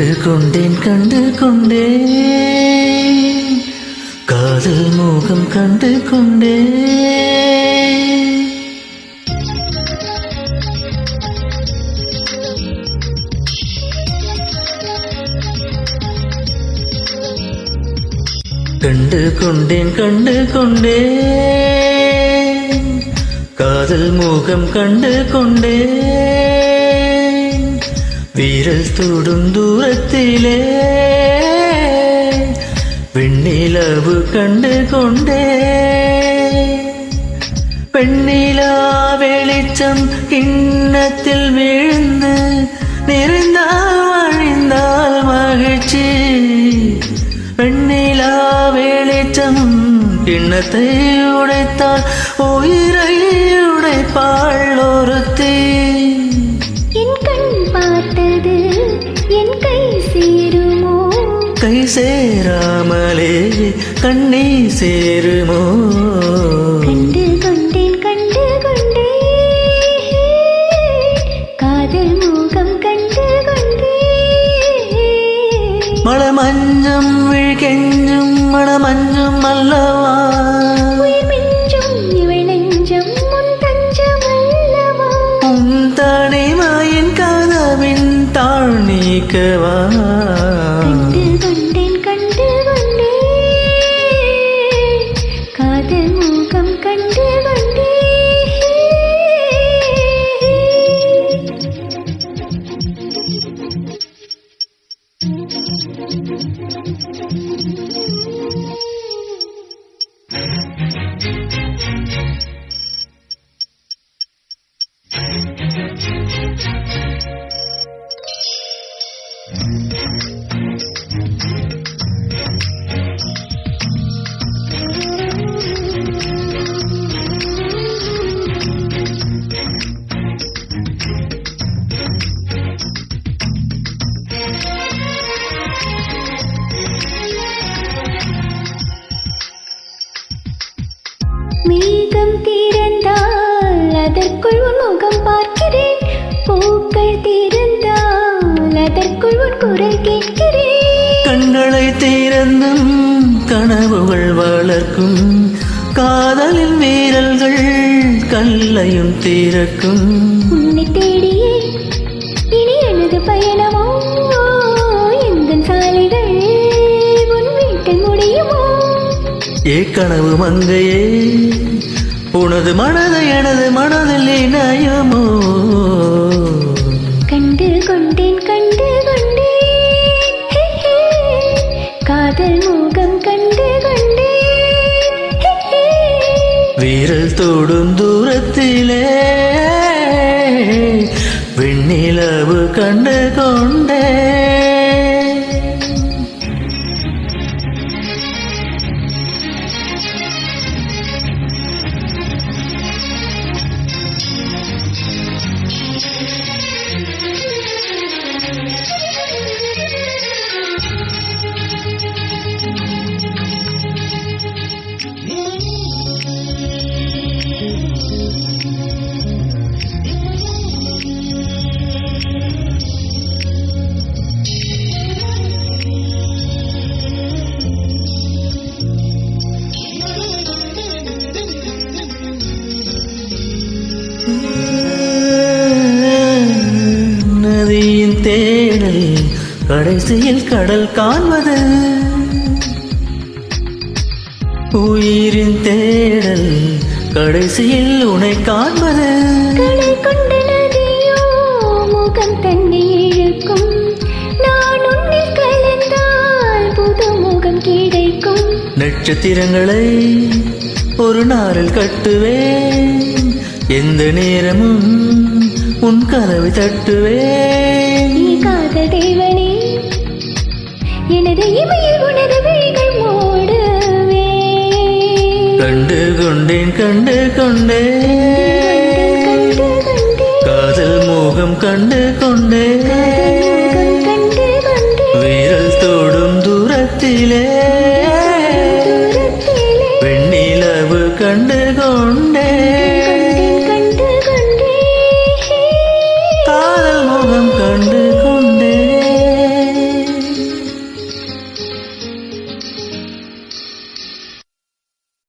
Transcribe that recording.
கண்டு கொண்டேன் காதல் மோகம் கண்டு கொண்டேன். கண்டு கொண்டேன் காதல் மோகம் கண்டு கொண்டேன். வீரல் தொடும் தூரத்திலே வெண்ணிலவு கண்டு கொண்டேன். பெண்ணிலா வெளிச்சம் கிண்ணத்தில் விழுந்து நிறைந்தால் வழிந்தால் மகிழ்ச்சி. பெண்ணிலா வெளிச்சம் கிண்ணத்தை உடைத்தால் உயிரை உடைப்பாள் ஒருத்தி. என் கண் பார்த்தது என் கை சேருமோ? கை சேராமலே கண்ணை சேருமோ? கண்டு கொண்டேன் காதல் மோகம் கண்டு கொண்டேன். மழமஞ்சம் விழ்கெஞ்சும் மணமஞ்சும் அல்லவா? உயிர் மிஞ்சும் இவள் நெஞ்சம் உன் தஞ்சம் அல்லவா? உன் தனிமையின் கதவின் தாழ் நீக்கவா? கண்டு கொண்டேன் காதல் மோகம் கண்டு கொண்டேன். மேகம் திறந்தால் அதற்குள் உன் முகம் பார்க்கிறேன். பூக்கள் திறந்தால் அதற்குள் உன் குரல் கேட்கிறேன். கண்களை திறந்தும் கனவுகள் வளர்க்கும். காதலின் வீரல்கள் கல்லையும் திறக்கும். உன்னை தேடியே இனி எனது பயணமோ? எந்த சாலைகள் உன் வீட்டில் முடியுமோ? கனவு மங்கையே உனது மனதை எனது மனதில் இணையுமோ? கண்டு கொண்டேன் காதல் மோகம் கண்டு கொண்டேன். வீரல் தொடும் தூரத்திலே வெண்ணிலவு கண்டு கொண்டேன். நதியின் தேடல் கடைசியில் கடல் காண்பது. உயிரின் தேடல் கடைசியில் உனை காண்பது. கடல் கொண்ட நதியோ முகம் தன்னை இழுக்கும். நான் உன்னில் கலந்தால் புது முகம் கிடைக்கும். நட்சத்திரங்களை ஒரு நாளில் கட்டுவேன். எந்த நேரமும் உன் கதவை தட்டுவேன். நீ காதல் தேவனே எனது இமையில் உனது விழிகள் மூடுவே. கண்டு கொண்டேன் காதல் மோகம் கண்டு கொண்டேன். வீரல் தொடும் தூரத்திலே வெண்ணிலவு கண்டு கொண்டேன்.